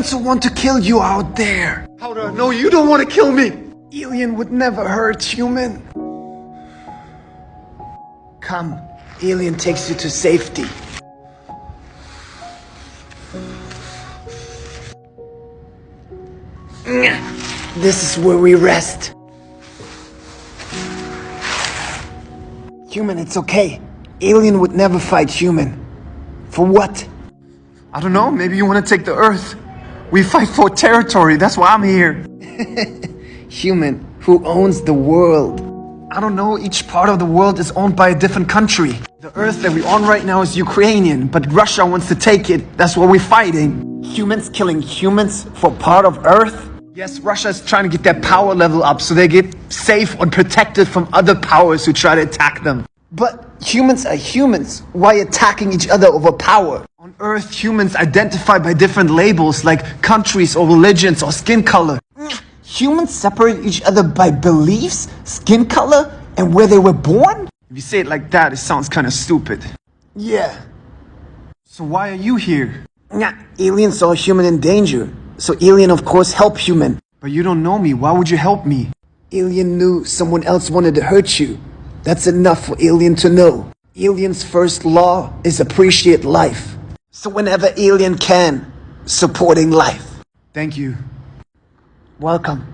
humans who want to kill you out there. How do I know you don't want to kill me? Alien would never hurt human. Come, alien takes you to safety. This is where we rest. Human, it's okay. Alien would never fight human. For what? I don't know, maybe you want to take the Earth. We fight for territory, that's why I'm here. Human, who owns the world? I don't know, each part of the world is owned by a different country. The Earth that we're on right now is Ukrainian, but Russia wants to take it, that's why we're fighting. Humans killing humans for part of Earth? Yes, Russia is trying to get their power level up so they get safe and protected from other powers who try to attack them. But humans are humans. Why attacking each other over power? On Earth, humans identify by different labels like countries or religions or skin color. Humans separate each other by beliefs, skin color, and where they were born? If you say it like that, it sounds kind of stupid. Yeah. So why are you here? Alien saw human in danger. So alien, of course, help human. But you don't know me. Why would you help me? Alien knew someone else wanted to hurt you. That's enough for alien to know. Alien's first law is appreciate life. So whenever alien can, supporting life. Thank you. Welcome.